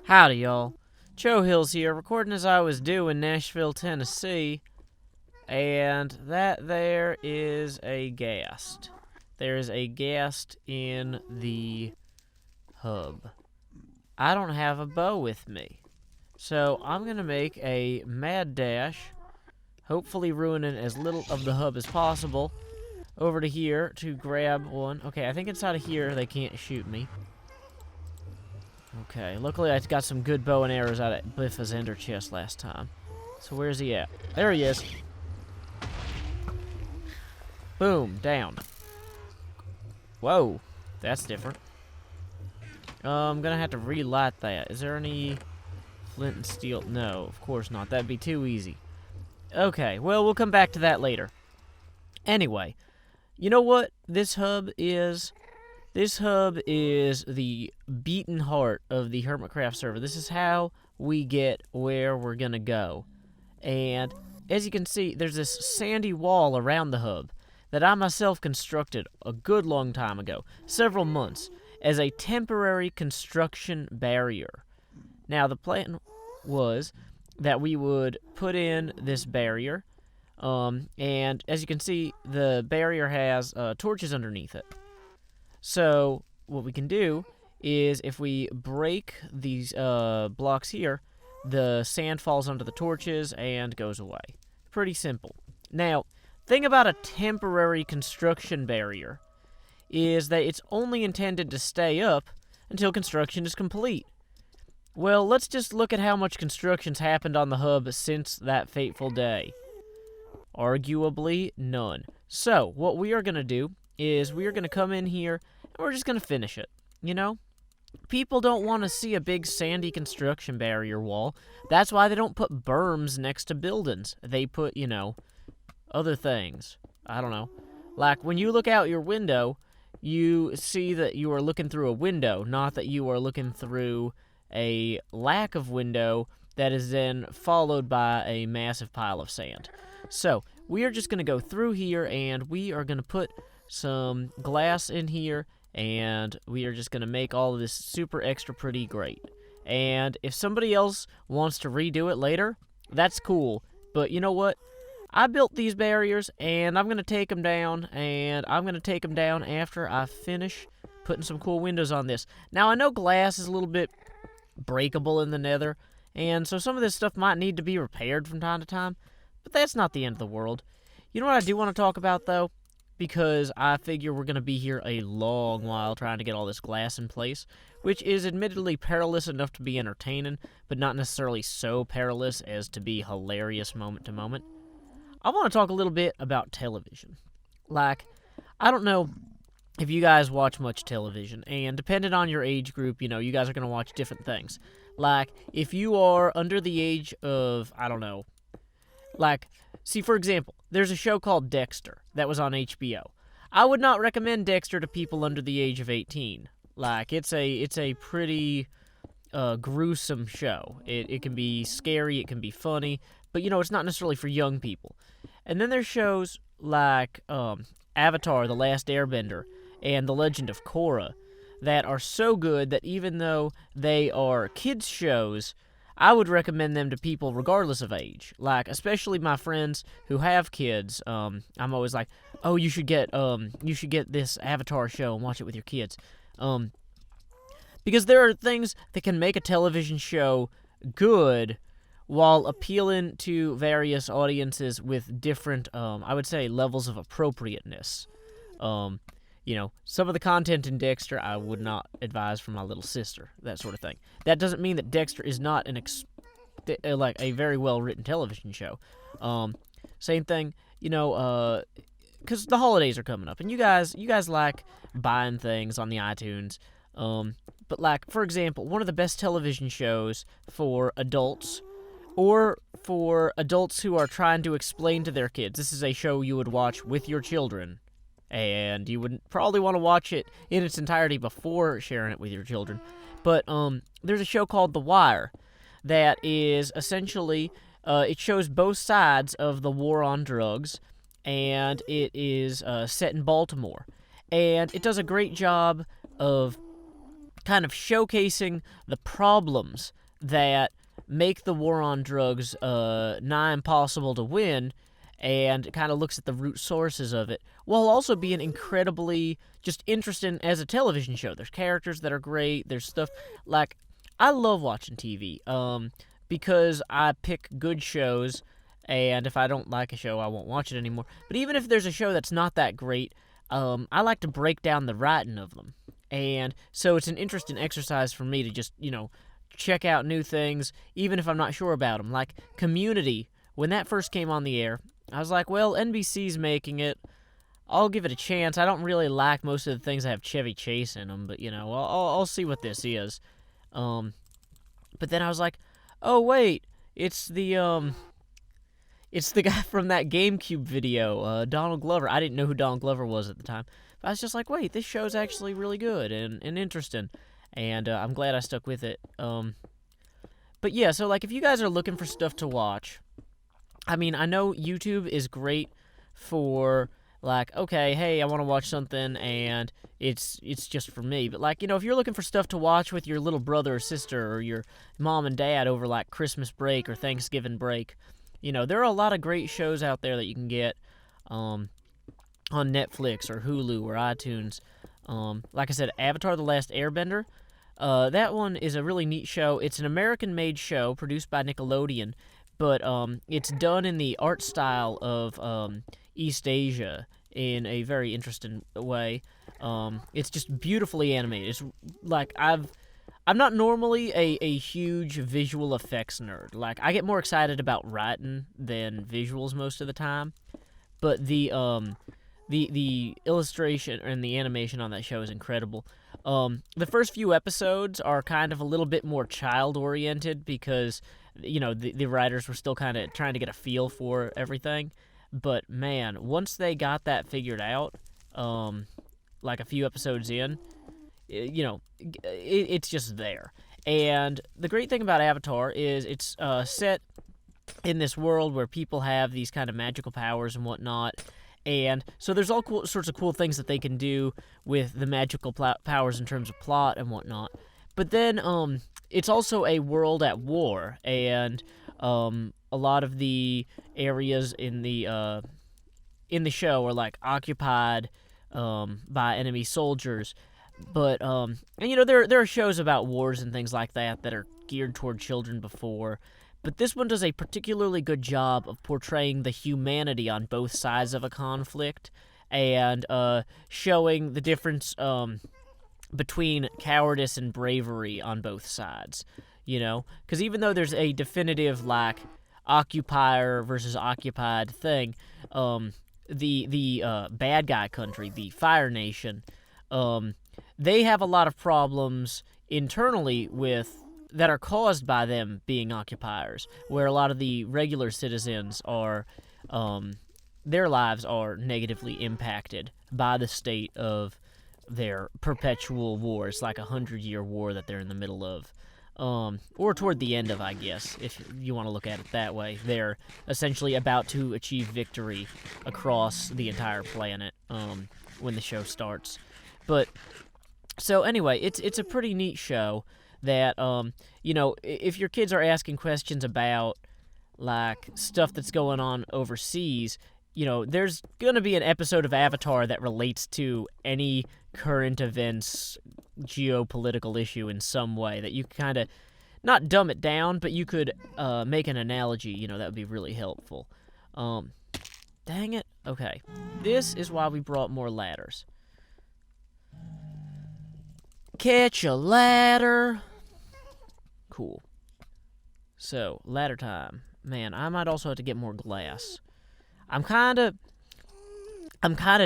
Howdy, y'all. Joe Hills here, recording as I was due in Nashville, Tennessee, and that there is a guest. There is a guest in the hub. I don't have a bow with me, so I'm going to make a mad dash, hopefully ruining as little of the hub as possible, over to here to grab one. Okay, I think inside of here they can't shoot me. Okay, luckily I got some good bow and arrows out of Biffa's ender chest last time. So where's he at? There he is. Boom, down. Whoa, that's different. I'm gonna have to relight that. Is there any flint and steel? No, of course not. That'd be too easy. Okay, well, we'll come back to that later. Anyway, you know what this hub is? This hub is the beating heart of the Hermitcraft server. This is how we get where we're gonna go. And as you can see, there's this sandy wall around the hub that I myself constructed a good long time ago, several months, as a temporary construction barrier. Now, the plan was that we would put in this barrier, and as you can see, the barrier has torches underneath it. So what we can do is if we break these blocks here, the sand falls onto the torches and goes away. Pretty simple. Now, thing about a temporary construction barrier is that it's only intended to stay up until construction is complete. Well, let's just look at how much construction's happened on the hub since that fateful day. Arguably, none. So, what we are going to do is we are going to come in here and we're just going to finish it, you know? People don't want to see a big sandy construction barrier wall. That's why they don't put berms next to buildings. They put, you know, other things. I don't know. Like, when you look out your window, you see that you are looking through a window, not that you are looking through a lack of window that is then followed by a massive pile of sand. So, we are just going to go through here, and we are going to put some glass in here, and we are just going to make all of this super extra pretty great. And if somebody else wants to redo it later, that's cool. But you know what? I built these barriers, and I'm going to take them down, and I'm going to take them down after I finish putting some cool windows on this. Now, I know glass is a little bit breakable in the nether, and so some of this stuff might need to be repaired from time to time, but that's not the end of the world. You know what I do want to talk about, though? Because I figure we're going to be here a long while trying to get all this glass in place, which is admittedly perilous enough to be entertaining, but not necessarily so perilous as to be hilarious moment to moment. I want to talk a little bit about television. Like, I don't know if you guys watch much television, and depending on your age group, you know, you guys are going to watch different things. Like, if you are under the age of, I don't know, like, see, for example, there's a show called Dexter that was on HBO. I would not recommend Dexter to people under the age of 18. Like, it's a pretty gruesome show. It can be scary, it can be funny, but, you know, it's not necessarily for young people. And then there's shows like Avatar, The Last Airbender, and The Legend of Korra that are so good that even though they are kids' shows, I would recommend them to people regardless of age. Like, especially my friends who have kids. I'm always like, oh, you should get this Avatar show and watch it with your kids. Because there are things that can make a television show good while appealing to various audiences with different, I would say, levels of appropriateness. You know, some of the content in Dexter I would not advise for my little sister, that sort of thing. That doesn't mean that Dexter is not like a very well-written television show. Same thing, you know, because the holidays are coming up, and you guys like buying things on the iTunes. But like, for example, one of the best television shows for adults, or for adults who are trying to explain to their kids, this is a show you would watch with your children. And you would probably want to watch it in its entirety before sharing it with your children. But there's a show called The Wire that is essentially, it shows both sides of the war on drugs, and it is set in Baltimore. And it does a great job of kind of showcasing the problems that make the war on drugs nigh impossible to win, and kind of looks at the root sources of it, while also being incredibly just interesting as a television show. There's characters that are great. There's stuff like, I love watching TV because I pick good shows, and if I don't like a show, I won't watch it anymore. But even if there's a show that's not that great, I like to break down the writing of them. And so it's an interesting exercise for me to just, check out new things, even if I'm not sure about them. Like Community, when that first came on the air, I was like, well, NBC's making it. I'll give it a chance. I don't really like most of the things that have Chevy Chase in them, but, I'll see what this is. But then I was like, oh, wait, it's the guy from that GameCube video, Donald Glover. I didn't know who Donald Glover was at the time. But I was just like, wait, this show's actually really good and interesting. And I'm glad I stuck with it. But yeah, so like if you guys are looking for stuff to watch, I mean, I know YouTube is great for like, okay, hey, I want to watch something and it's just for me. But like, if you're looking for stuff to watch with your little brother or sister or your mom and dad over like Christmas break or Thanksgiving break, there are a lot of great shows out there that you can get on Netflix or Hulu or iTunes. Like I said, Avatar: The Last Airbender. That one is a really neat show. It's an American-made show produced by Nickelodeon, but it's done in the art style of East Asia in a very interesting way. It's just beautifully animated. It's like I'm not normally a huge visual effects nerd. Like, I get more excited about writing than visuals most of the time, but the illustration and the animation on that show is incredible. The first few episodes are kind of a little bit more child-oriented because, the writers were still kind of trying to get a feel for everything. But, man, once they got that figured out, like a few episodes in, it's just there. And the great thing about Avatar is it's set in this world where people have these kind of magical powers and whatnot. And so there's all sorts of cool things that they can do with the magical powers in terms of plot and whatnot. But then it's also a world at war, and a lot of the areas in the show are like occupied by enemy soldiers. But and there are shows about wars and things like that are geared toward children before. But this one does a particularly good job of portraying the humanity on both sides of a conflict and showing the difference between cowardice and bravery on both sides, Because even though there's a definitive, like, occupier versus occupied thing, the bad guy country, the Fire Nation, they have a lot of problems internally that are caused by them being occupiers, where a lot of the regular citizens are, their lives are negatively impacted by the state of their perpetual war. It's like a 100-year war that they're in the middle of, or toward the end of, I guess, if you want to look at it that way. They're essentially about to achieve victory across the entire planet when the show starts. But so anyway, it's a pretty neat show. That, if your kids are asking questions about, like, stuff that's going on overseas, there's going to be an episode of Avatar that relates to any current events, geopolitical issue in some way that you kind of, not dumb it down, but you could make an analogy, that would be really helpful. Dang it. Okay. This is why we brought more ladders. Catch a ladder. Cool. So, ladder time. Man, I might also have to get more glass. I'm kind of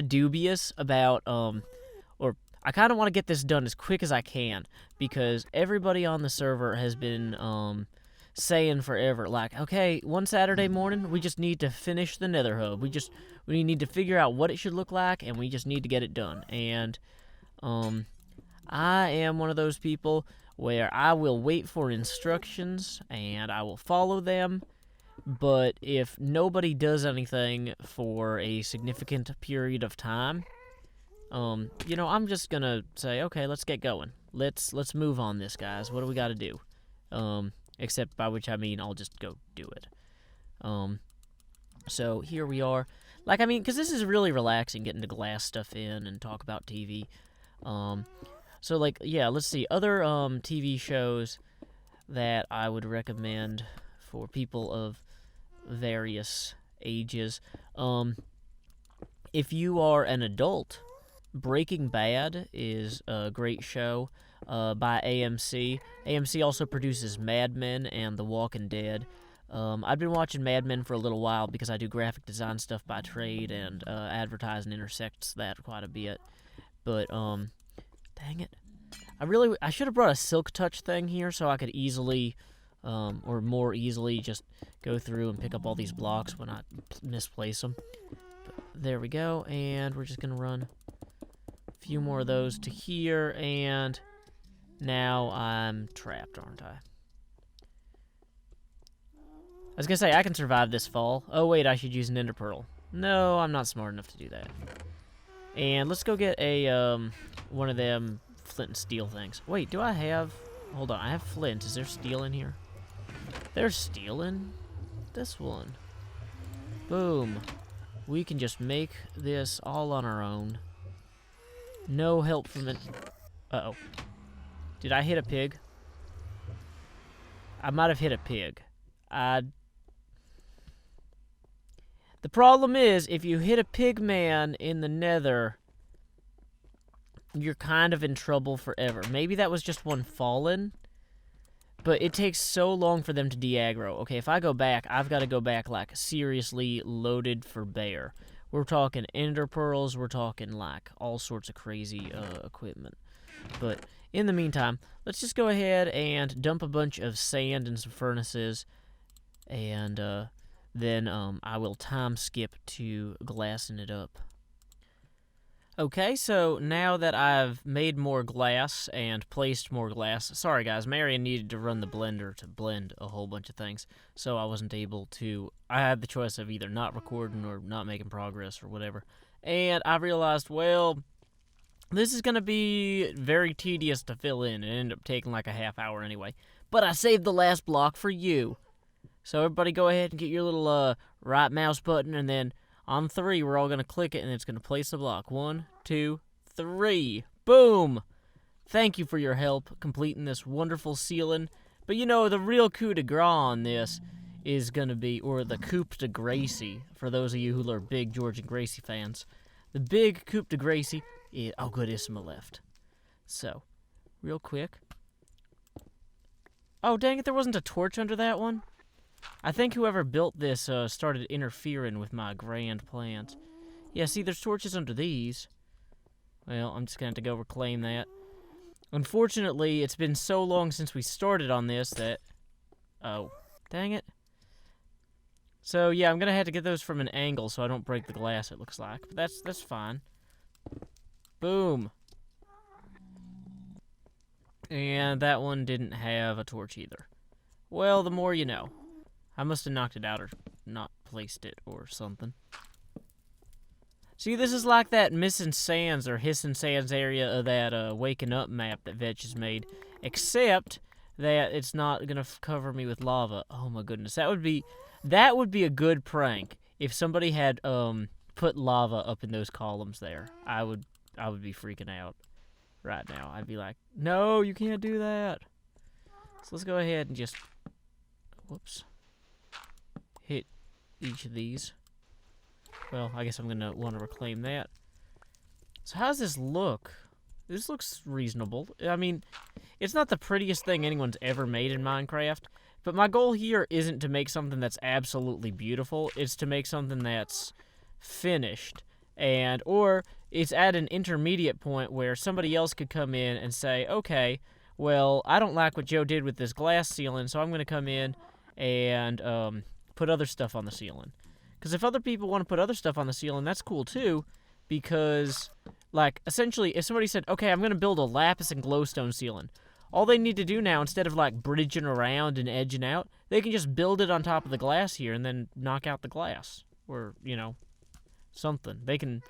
dubious about, or I kind of want to get this done as quick as I can, because everybody on the server has been, saying forever, like, okay, one Saturday morning, we just need to finish the Netherhub. We need to figure out what it should look like, and we just need to get it done. And, I am one of those people where I will wait for instructions, and I will follow them, but if nobody does anything for a significant period of time, I'm just gonna say, okay, let's get going. let's move on this, guys. What do we got to do? Except by which I mean I'll just go do it. So here we are. Like, I mean, because this is really relaxing, getting the glass stuff in and talk about TV. So, like, yeah, let's see. Other TV shows that I would recommend for people of various ages. If you are an adult, Breaking Bad is a great show by AMC. AMC also produces Mad Men and The Walking Dead. I've been watching Mad Men for a little while because I do graphic design stuff by trade, and advertising intersects that quite a bit. But, dang it. I should have brought a Silk Touch thing here so I could easily, or more easily, just go through and pick up all these blocks when I misplace them. But there we go, and we're just going to run a few more of those to here, and now I'm trapped, aren't I? I was going to say, I can survive this fall. Oh, wait, I should use an Ender Pearl. No, I'm not smart enough to do that. And let's go get a, one of them flint and steel things. Wait, do I have... Hold on, I have flint. Is there steel in here? There's steel in this one. Boom. We can just make this all on our own. No help from it. Uh-oh. Did I hit a pig? I might have hit a pig. The problem is, if you hit a pig man in the nether, you're kind of in trouble forever. Maybe that was just one fallen, but it takes so long for them to de-aggro. Okay, if I go back, I've got to go back, like, seriously loaded for bear. We're talking ender pearls, we're talking, like, all sorts of crazy equipment. But in the meantime, let's just go ahead and dump a bunch of sand and some furnaces, and then I will time skip to glassing it up. Okay, so now that I've made more glass and placed more glass... Sorry, guys, Marion needed to run the blender to blend a whole bunch of things, so I wasn't able to... I had the choice of either not recording or not making progress or whatever. And I realized, well, this is going to be very tedious to fill in. It ended up taking like a half hour anyway. But I saved the last block for you. So everybody go ahead and get your little right mouse button, and then on 3, we're all going to click it, and it's going to place the block. 1, 2, 3. Boom! Thank you for your help completing this wonderful ceiling. But you know, the real coup de grace on this is going to be, or the coup de grace, for those of you who are big George and Gracie fans. The big coup de grace is... Oh, good, Isma left. So, real quick. Oh, dang it, there wasn't a torch under that one? I think whoever built this started interfering with my grand plans. Yeah, see, there's torches under these. Well, I'm just going to have to go reclaim that. Unfortunately, it's been so long since we started on this that... Oh, dang it. So, yeah, I'm going to have to get those from an angle so I don't break the glass, it looks like. But that's fine. Boom. And that one didn't have a torch either. Well, the more you know. I must have knocked it out or not placed it or something. See, this is like that Missing Sands or Hissing Sands area of that Waking Up map that Vetch has made, except that it's not gonna cover me with lava. Oh my goodness, that would be a good prank if somebody had put lava up in those columns there. I would be freaking out right now. I'd be like, no, you can't do that. So let's go ahead and just, whoops. Hit each of these. Well, I guess I'm going to want to reclaim that. So how does this look? This looks reasonable. I mean, it's not the prettiest thing anyone's ever made in Minecraft, but my goal here isn't to make something that's absolutely beautiful. It's to make something that's finished. Or it's at an intermediate point where somebody else could come in and say, okay, well, I don't like what Joe did with this glass ceiling, so I'm going to come in and put other stuff on the ceiling. Because if other people want to put other stuff on the ceiling, that's cool too. Because, like, essentially, if somebody said, okay, I'm going to build a lapis and glowstone ceiling, all they need to do now, instead of, like, bridging around and edging out, they can just build it on top of the glass here and then knock out the glass. Or, you know, something. They can...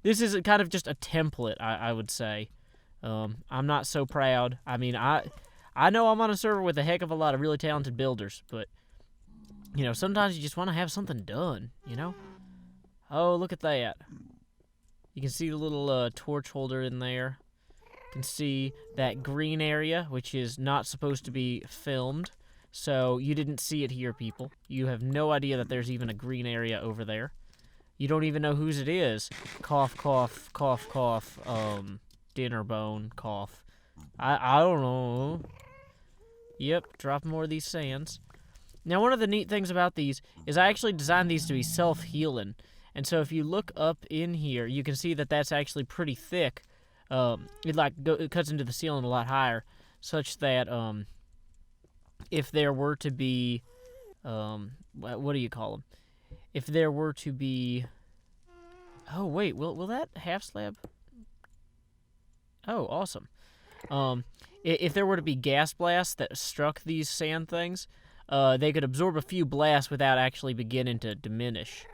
This is kind of just a template, I would say, I'm not so proud. I mean, I know I'm on a server with a heck of a lot of really talented builders, but, you know, sometimes you just want to have something done, you know? Oh, look at that. You can see the little torch holder in there. You can see that green area, which is not supposed to be filmed. So you didn't see it here, people. You have no idea that there's even a green area over there. You don't even know whose it is. Cough, cough, cough, cough, dinner bone, cough. I don't know. Yep, drop more of these sands. Now, one of the neat things about these is I actually designed these to be self-healing. And so if you look up in here, you can see that that's actually pretty thick. It cuts into the ceiling a lot higher, such that if there were to be, what do you call them? If there were to be, oh wait, will that half slab? Oh, awesome. If there were to be gas blasts that struck these sand things, they could absorb a few blasts without actually beginning to diminish,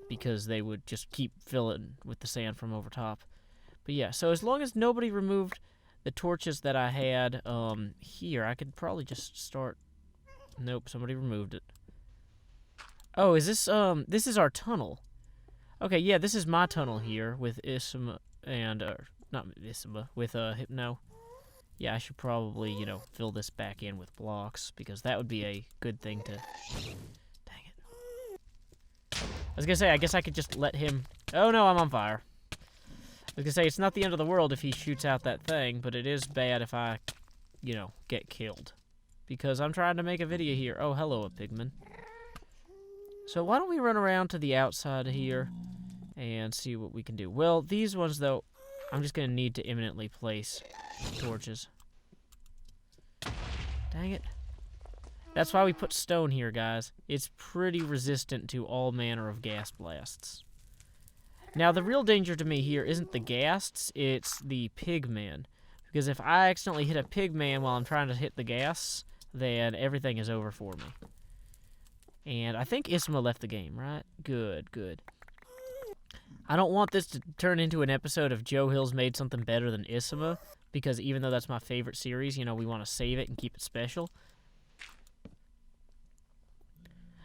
because they would just keep filling with the sand from over top. But yeah, so as long as nobody removed the torches that I had here, I could probably just start. Nope, somebody removed it. Oh, is this is our tunnel. Okay, yeah, this is my tunnel here with Isma and, not Isma, with Hypno. Yeah, I should probably, you know, fill this back in with blocks, because that would be a good thing to... Dang it. I was gonna say, I guess I could just let him... Oh no, I'm on fire. I was gonna say, it's not the end of the world if he shoots out that thing, but it is bad if I, you know, get killed. Because I'm trying to make a video here. Oh, hello, a pigman. So why don't we run around to the outside here and see what we can do. Well, these ones, though, I'm just gonna need to imminently place torches. Dang it. That's why we put stone here, guys. It's pretty resistant to all manner of gas blasts. Now, the real danger to me here isn't the ghasts, it's the pigmen. Because if I accidentally hit a pigman while I'm trying to hit the gas, then everything is over for me. And I think Isma left the game, right? Good, good. I don't want this to turn into an episode of Joe Hills made something better than Isma, because even though that's my favorite series, you know, we want to save it and keep it special.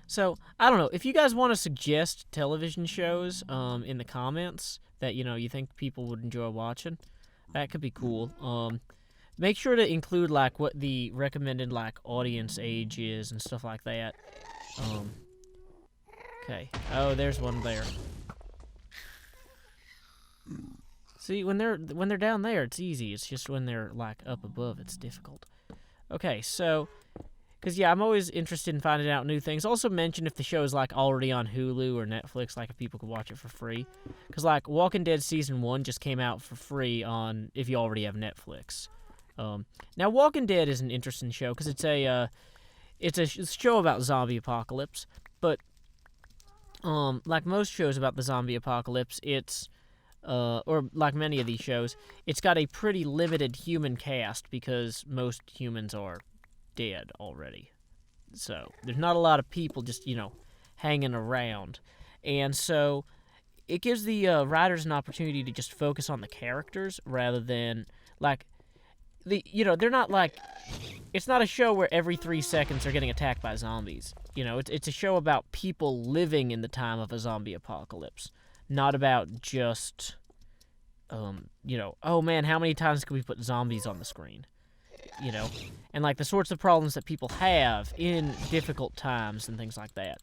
So, I don't know. If you guys want to suggest television shows in the comments that, you know, you think people would enjoy watching, that could be cool. Make sure to include, like, what the recommended, like, audience age is and stuff like that. Okay. Oh, there's one there. See, when they're down there, it's easy. It's just when they're, like, up above, it's difficult. Okay, so... Because, yeah, I'm always interested in finding out new things. Also mention if the show is, like, already on Hulu or Netflix, like, if people could watch it for free. Because, like, Walking Dead Season 1 just came out for free on, if you already have Netflix. Now, Walking Dead is an interesting show, because it's a show about zombie apocalypse. But, like most shows about the zombie apocalypse, it's, or like many of these shows, it's got a pretty limited human cast, because most humans are dead already. So there's not a lot of people just, you know, hanging around. And so it gives the writers an opportunity to just focus on the characters rather than, like, you know, they're not like, it's not a show where every 3 seconds they're getting attacked by zombies. You know, it's a show about people living in the time of a zombie apocalypse, not about just, you know, oh man, how many times can we put zombies on the screen? You know, and like the sorts of problems that people have in difficult times and things like that.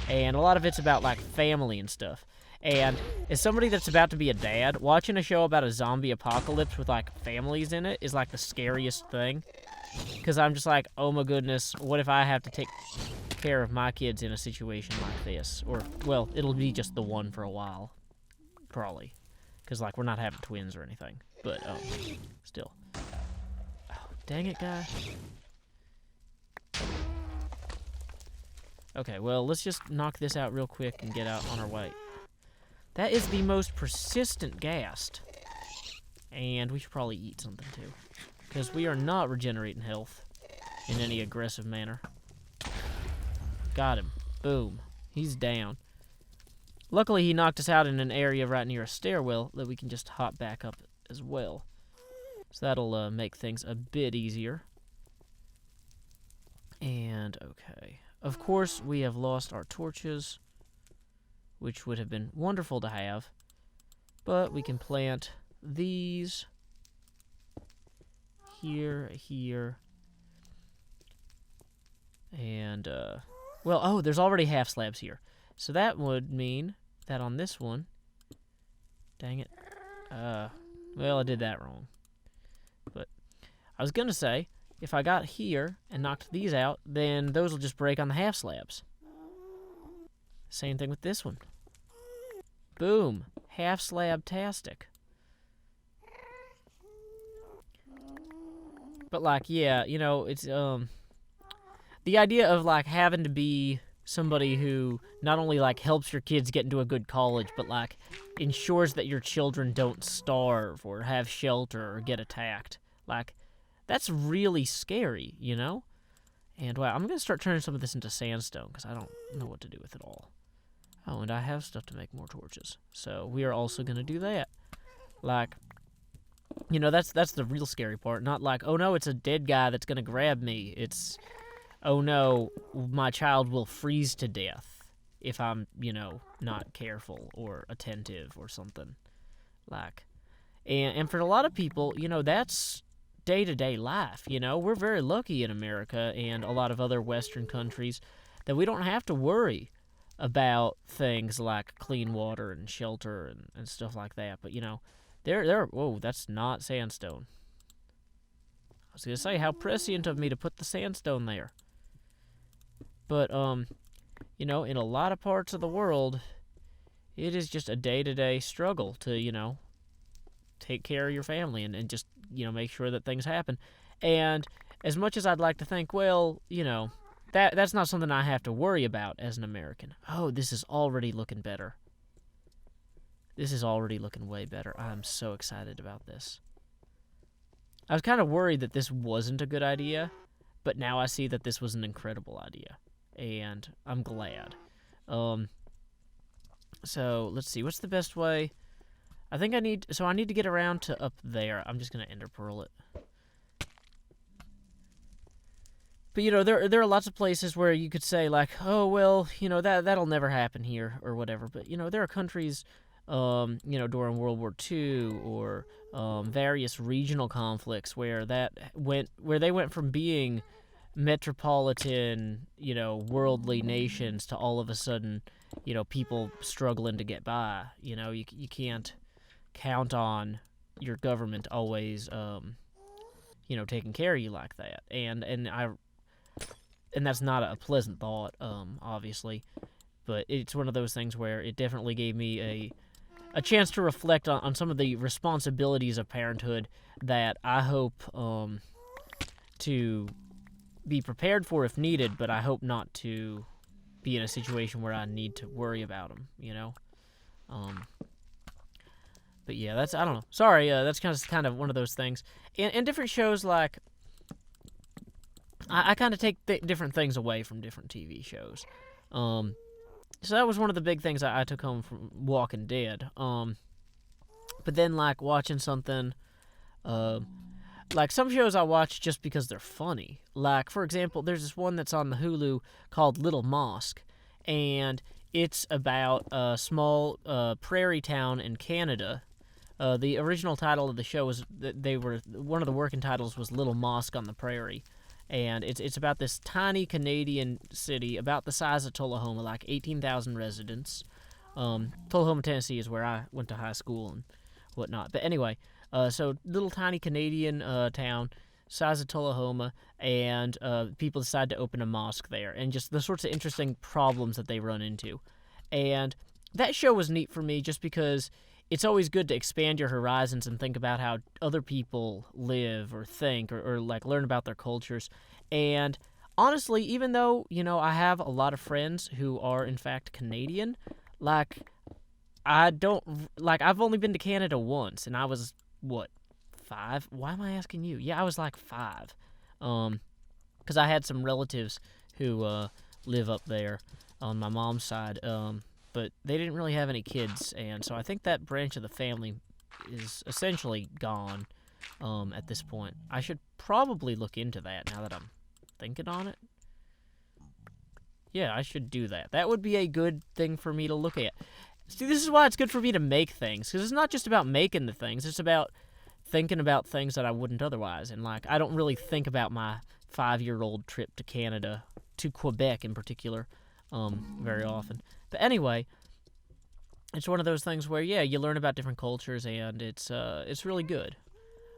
And a lot of it's about like family and stuff. And as somebody that's about to be a dad, watching a show about a zombie apocalypse with like families in it is like the scariest thing. Because I'm just like, oh my goodness, what if I have to take care of my kids in a situation like this? Or, well, it'll be just the one for a while. Probably. Because like we're not having twins or anything. But, still. Dang it, guy. Okay, well, let's just knock this out real quick and get out on our way. That is the most persistent ghast. And we should probably eat something, too. Because we are not regenerating health in any aggressive manner. Got him. Boom. He's down. Luckily, he knocked us out in an area right near a stairwell that we can just hop back up as well. So that'll make things a bit easier. And, okay. Of course, we have lost our torches, which would have been wonderful to have. But we can plant these here, and, well, oh, there's already half slabs here. So that would mean that on this one, dang it, well, I did that wrong. But I was gonna say, if I got here and knocked these out, then those will just break on the half slabs. Same thing with this one. Boom, half slab-tastic. But, like, yeah, you know, it's, the idea of, like, having to be somebody who not only, like, helps your kids get into a good college, but, like, ensures that your children don't starve or have shelter or get attacked. Like, that's really scary, you know? And, wow, I'm going to start turning some of this into sandstone, because I don't know what to do with it all. Oh, and I have stuff to make more torches. So, we are also going to do that. Like, you know, that's the real scary part. Not like, oh no, it's a dead guy that's going to grab me. It's, oh no, my child will freeze to death if I'm, you know, not careful or attentive or something. Like, and for a lot of people, you know, that's day-to-day life, you know. We're very lucky in America and a lot of other Western countries that we don't have to worry about things like clean water and shelter and stuff like that. But, you know, whoa, that's not sandstone. I was going to say, how prescient of me to put the sandstone there. But, you know, in a lot of parts of the world, it is just a day-to-day struggle to, you know, take care of your family and just, you know, make sure that things happen. And as much as I'd like to think, well, you know, that's not something I have to worry about as an American. Oh, this is already looking better. This is already looking way better. I'm so excited about this. I was kind of worried that this wasn't a good idea, but now I see that this was an incredible idea, and I'm glad. So, let's see. What's the best way? I think I need to get around to up there. I'm just going to ender pearl it. But, you know, there are lots of places where you could say, like, oh, well, you know, that'll never happen here or whatever. But, you know, there are countries, you know, during World War II or various regional conflicts where they went from being metropolitan, you know, worldly nations to all of a sudden, you know, people struggling to get by. You know, you can't count on your government always, you know, taking care of you like that. And that's not a pleasant thought, obviously, but it's one of those things where it definitely gave me a chance to reflect on some of the responsibilities of parenthood that I hope to be prepared for if needed, but I hope not to be in a situation where I need to worry about them, you know? But yeah, I don't know. Sorry, that's kind of one of those things. And different shows, like, I kind of take different things away from different TV shows. So that was one of the big things I took home from Walking Dead. But then, like, watching something, like, some shows I watch just because they're funny. Like, for example, there's this one that's on the Hulu called Little Mosque, and it's about a small prairie town in Canada. The original title of the show was one of the working titles was Little Mosque on the Prairie. And it's about this tiny Canadian city, about the size of Tullahoma, like 18,000 residents. Tullahoma, Tennessee is where I went to high school and whatnot. But anyway, so little tiny Canadian town, size of Tullahoma, and people decide to open a mosque there, and just the sorts of interesting problems that they run into. And that show was neat for me just because it's always good to expand your horizons and think about how other people live or think or like learn about their cultures. And honestly, even though, you know, I have a lot of friends who are in fact Canadian, like, I've only been to Canada once, and I was, what, 5? Why am I asking you? Yeah, I was like 5. Because I had some relatives who live up there on my mom's side. But they didn't really have any kids, and so I think that branch of the family is essentially gone. at this point. I should probably look into that now that I'm thinking on it. Yeah, I should do that. That would be a good thing for me to look at. See, this is why it's good for me to make things, because it's not just about making the things, it's about thinking about things that I wouldn't otherwise. And, like, I don't really think about my 5-year-old trip to Canada, to Quebec in particular, very often. But anyway, it's one of those things where, yeah, you learn about different cultures, and it's really good.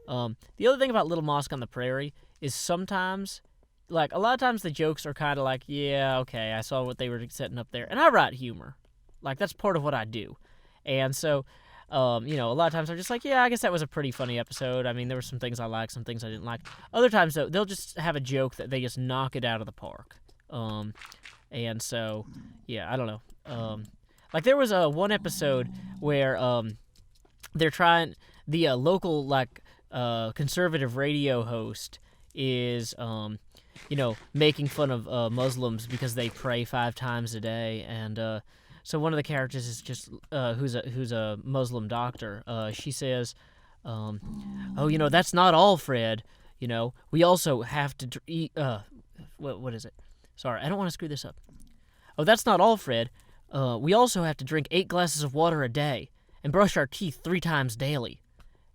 The other thing about Little Mosque on the Prairie is sometimes, like, a lot of times the jokes are kind of like, yeah, okay, I saw what they were setting up there. And I write humor. Like, that's part of what I do. And so, a lot of times I'm just like, yeah, I guess that was a pretty funny episode. I mean, there were some things I liked, some things I didn't like. Other times, though, they'll just have a joke that they just knock it out of the park. And so, yeah, I don't know. Like, there was one episode where they're trying, the local, like, conservative radio host is, making fun of Muslims because they pray 5 times a day. And so one of the characters is just who's a Muslim doctor. She says, "Oh, that's not all, Fred. We also have to eat. What is it? Sorry, I don't want to screw this up. Oh, that's not all, Fred. We also have to drink 8 glasses of water a day and brush our teeth 3 times daily."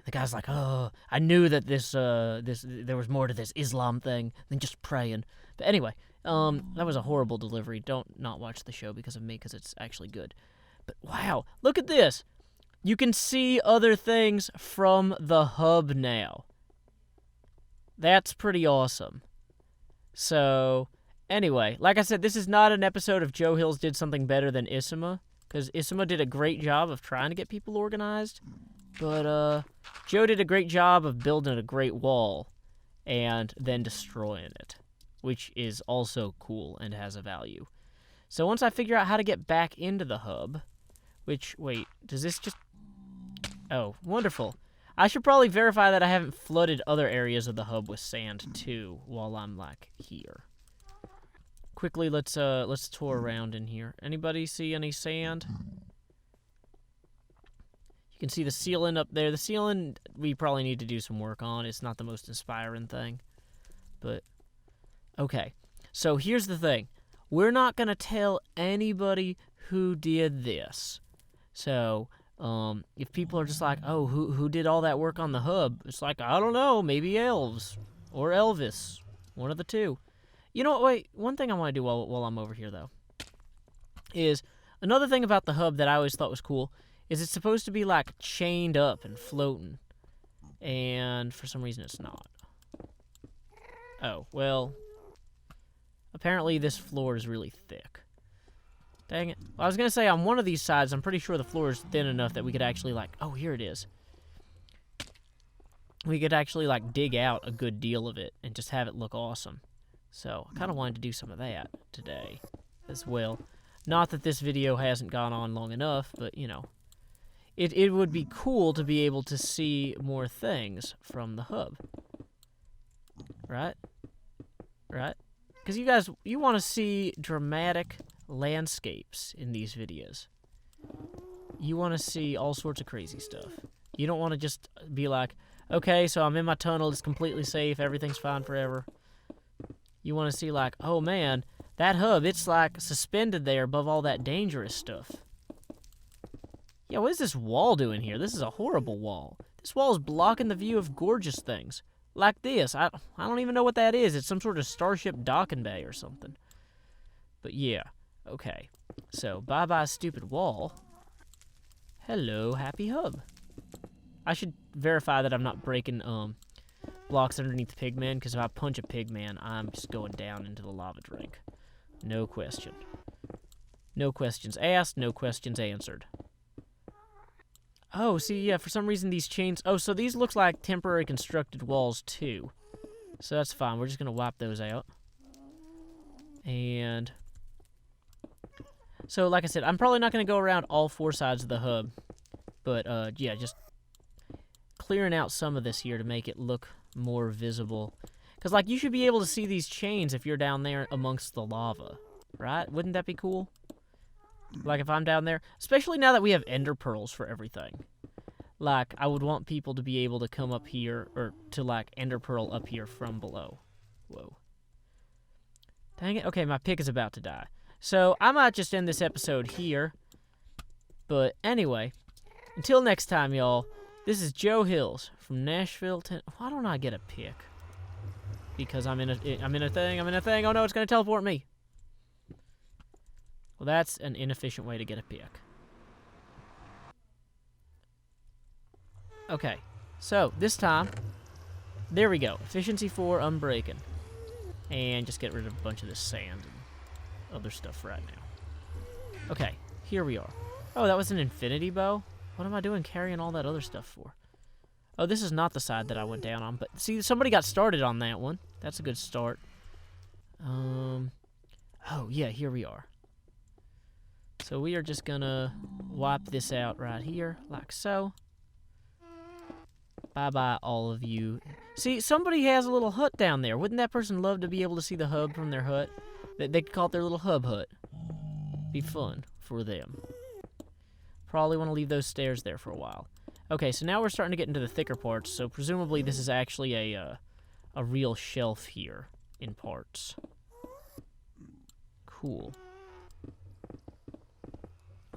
The guy's like, "Oh, I knew that there was more to this Islam thing than just praying." But anyway, that was a horrible delivery. Don't not watch the show because of me, because it's actually good. But wow, look at this. You can see other things from the hub now. That's pretty awesome. So, anyway, like I said, this is not an episode of Joe Hills did something better than Isima, because Isima did a great job of trying to get people organized. But Joe did a great job of building a great wall and then destroying it, which is also cool and has a value. So once I figure out how to get back into the hub, which, wait, does this just... Oh, wonderful. I should probably verify that I haven't flooded other areas of the hub with sand, too, while I'm, like, here. Quickly, let's tour around in here. Anybody see any sand? You can see the ceiling up there. The ceiling, we probably need to do some work on. It's not the most inspiring thing. But, okay. So here's the thing. We're not going to tell anybody who did this. So, if people are just like, oh, who did all that work on the hub? It's like, I don't know, maybe elves. Or Elvis. One of the two. You know what, wait, one thing I want to do while I'm over here, though, is another thing about the hub that I always thought was cool is it's supposed to be, like, chained up and floating. And for some reason it's not. Oh, well, apparently this floor is really thick. Dang it. Well, I was going to say on one of these sides, I'm pretty sure the floor is thin enough that we could actually, like, oh, here it is. We could actually, like, dig out a good deal of it and just have it look awesome. So, I kind of wanted to do some of that today as well. Not that this video hasn't gone on long enough, but, it would be cool to be able to see more things from the hub. Right? Right? Because you want to see dramatic landscapes in these videos. You want to see all sorts of crazy stuff. You don't want to just be like, okay, so I'm in my tunnel, it's completely safe, everything's fine forever. You want to see, like, oh man, that hub, it's like suspended there above all that dangerous stuff. Yeah, what is this wall doing here? This is a horrible wall. This wall is blocking the view of gorgeous things. Like this. I don't even know what that is. It's some sort of starship docking bay or something. But yeah, okay. So, bye-bye stupid wall. Hello, happy hub. I should verify that I'm not breaking blocks underneath Pigman, because if I punch a Pigman, I'm just going down into the lava drink. No question. No questions asked, no questions answered. Oh, see, yeah, for some reason these chains... Oh, so these look like temporary constructed walls, too. So that's fine. We're just going to wipe those out. And... So, like I said, I'm probably not going to go around all 4 sides of the hub. But, yeah, just clearing out some of this here to make it look more visible. Because, like, you should be able to see these chains if you're down there amongst the lava. Right? Wouldn't that be cool? Like, if I'm down there, especially now that we have ender pearls for everything. like, I would want people to be able to come up here, or to, like, ender pearl up here from below. Whoa. Dang it. Okay, my pick is about to die. So, I might just end this episode here. But, anyway, until next time, y'all, this is Joe Hills from Nashville, Why don't I get a pick? Because I'm in a thing. Oh, no, it's going to teleport me. Well, that's an inefficient way to get a pick. Okay, so this time, there we go. Efficiency 4, unbreaking. And just get rid of a bunch of this sand and other stuff right now. Okay, here we are. Oh, that was an infinity bow? What am I doing carrying all that other stuff for? Oh, this is not the side that I went down on, but see, somebody got started on that one. That's a good start. Oh, yeah, here we are. So we are just gonna wipe this out right here, like so. Bye-bye, all of you. See, somebody has a little hut down there. Wouldn't that person love to be able to see the hub from their hut? They could call it their little hut. Be fun for them. Probably want to leave those stairs there for a while. Okay, so now we're starting to get into the thicker parts, so presumably this is actually a real shelf here in parts. Cool.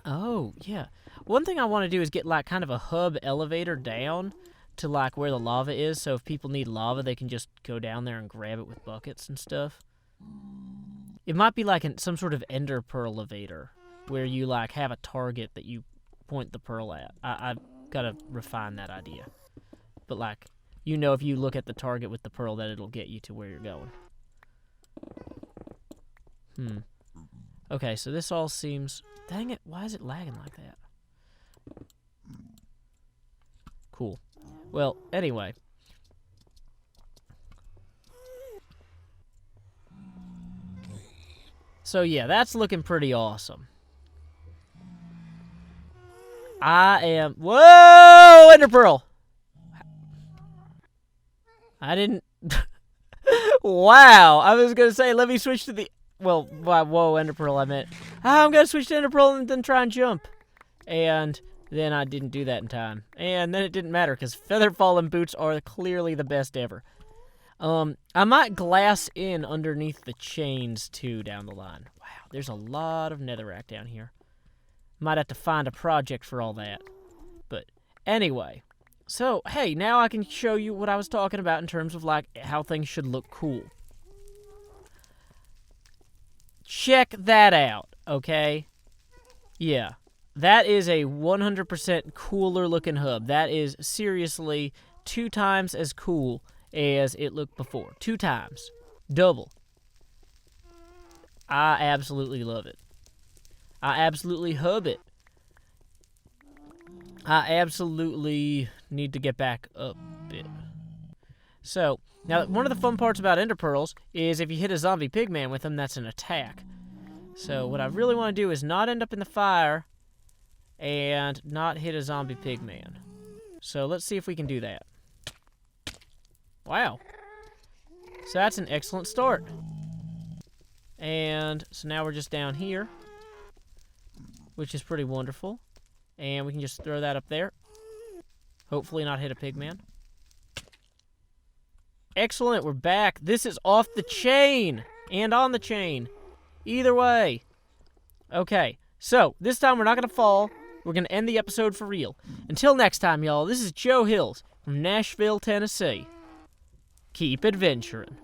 Oh, yeah. One thing I want to do is get, like, kind of a hub elevator down to, like, where the lava is, so if people need lava, they can just go down there and grab it with buckets and stuff. It might be like some sort of ender pearl elevator, where you, like, have a target that you point the pearl at. I've got to refine that idea. But, like, you know, if you look at the target with the pearl, that it'll get you to where you're going. Okay, so this all seems... Dang it, why is it lagging like that? Cool. Well, anyway. So, yeah, that's looking pretty awesome. I am... Whoa! Ender Pearl! I didn't... Wow! I was gonna say, let me switch to the... Well, by whoa, Ender Pearl, I meant... I'm gonna switch to Ender Pearl and then try and jump. And then I didn't do that in time. And then it didn't matter, because feather falling boots are clearly the best ever. I might glass in underneath the chains, too, down the line. Wow, there's a lot of netherrack down here. Might have to find a project for all that. But anyway, so, hey, now I can show you what I was talking about in terms of, like, how things should look cool. Check that out, okay? Yeah, that is a 100% cooler looking hub. That is seriously 2 times as cool as it looked before. 2 times. Double. I absolutely love it. I absolutely hub it. I absolutely need to get back up a bit. So, now one of the fun parts about ender pearls is if you hit a zombie pigman with them, that's an attack. So what I really want to do is not end up in the fire and not hit a zombie pigman. So let's see if we can do that. Wow. So that's an excellent start. And so now we're just down here, which is pretty wonderful. And we can just throw that up there. Hopefully not hit a pigman. Excellent, we're back. This is off the chain and on the chain. Either way. Okay, so this time we're not going to fall. We're going to end the episode for real. Until next time, y'all, this is Joe Hills from Nashville, Tennessee. Keep adventuring.